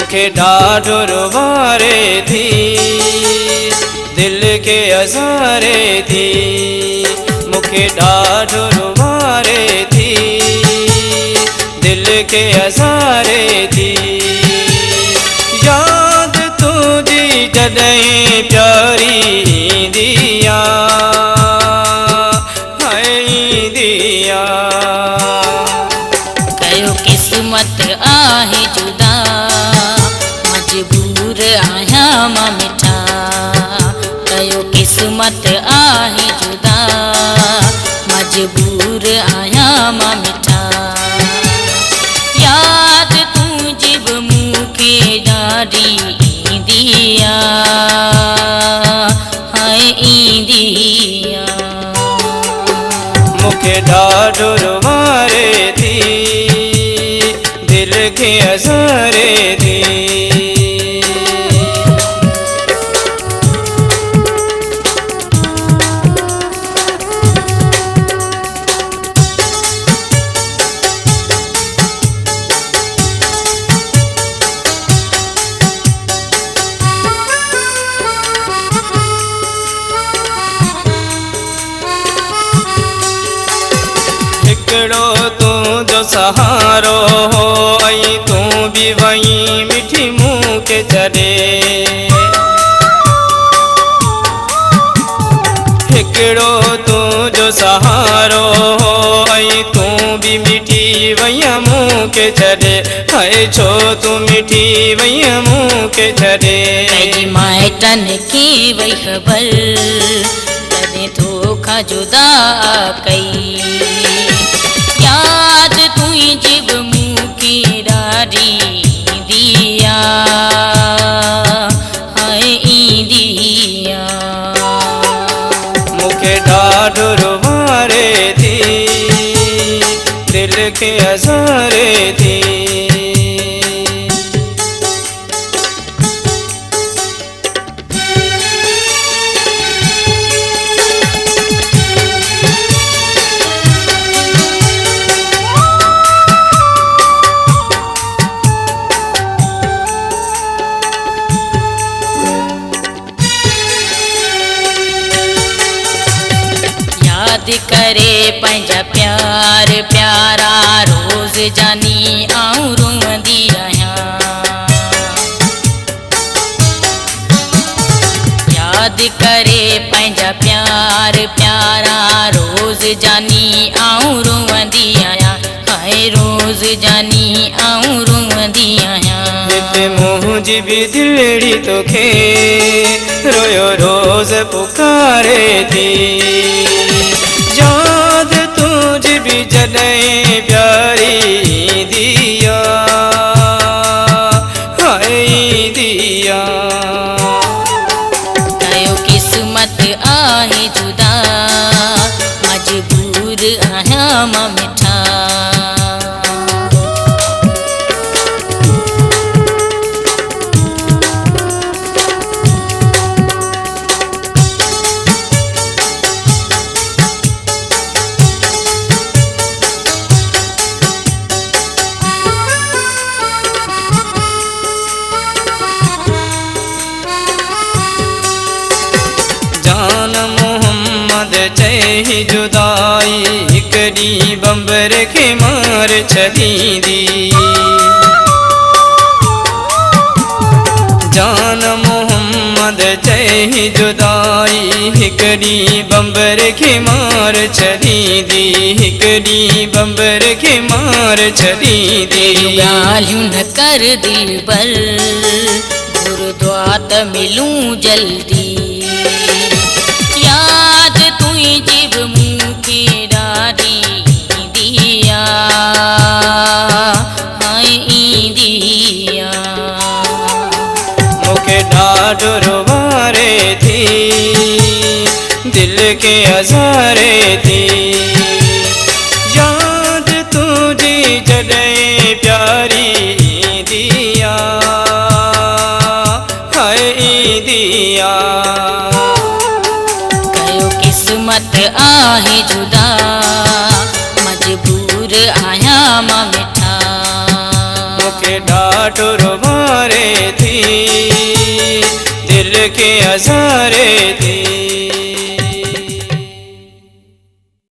मुखे ॾाढो रुबारे थी, दिल के अज़ारे थी। मुखे ॾाढो रुबारे थी, दिल के अज़ारे थी। याद तुझी जॾहिं प्यारी ईंदिया, ईंदिया। कयो किस्मत आहे जुदा, मजबूर आहियां मां मिठा। कयो किस्मत आहे जुदा, मजबूर आहियां मां मिठा। याद तुझी बि मूंखे ॾाढी ईंदिया, हाय ईंदिया। मुखे ॾाढो रुबारे थी, दिल के अज़ारे थी। हिकिड़ो तुंहिंजो सहारो हो, ऐं तूं बि वही मिठी मूंखे छॾे। हिकिड़ो तुंहिंजो सहारो हो, ऐं तूं बि मिठी वही मूंखे छॾे। हाय छो तूं मिठी वही मूंखे छॾे। पंहिंजी माइटनि खे वई ख़बर, तॾहिं तोखां जुदा कई। याद तुझी बि मूंखे ॾाढी ईंदिया, हाय ईंदिया। मुखे ॾाढो रुबारे थी, दिल के अज़ारे थी। याद करे पंहिंजा प्यार प्यारा, रोज़ जानी आऊं रोंदी आहियां। याद करे पंहिंजा प्यार प्यारा, रोज़ जानी आऊं रोंदी आहियां। हाय रोज़ जानी आऊं रोंदी आहियां। हिते मुंहिंजी बि दिलड़ी तोखे रोयो रोज़ पुकारे थी। याद तुझी बि जॾहिं प्यारी ईंदिया, हाय ईंदिया। कयो किस्मत आहे जुदा, मजबूर आहियां मां मिठा। जान मोहम्मद चई जुदाई, हिकड़ी बंबर खे मार छॾींदी। जान मोहम्मद चई जुदाई, हिकड़ी बंबर खे मार छॾींदी। हिकड़ी बंबर खे मार छॾींदी। ॻाल्हियूं न कर दिल पर, गुरुद्वा त मिलूं जल्दी। याद तुझी बि मूंखे ॾाढी ईंदिया, हाय ईंदिया। मुखे ॾाढो रुबारे थी, दिल के अज़ारे थी। याद तुझी जॾहिं प्यारी ईंदिया, हाय ईंदिया। कयो किस्मत आहे जुदा, मजबूर आहियां मां मिठा। मुखे ॾाढो रुबारे हज़ारे थी, दिल के हज़ारे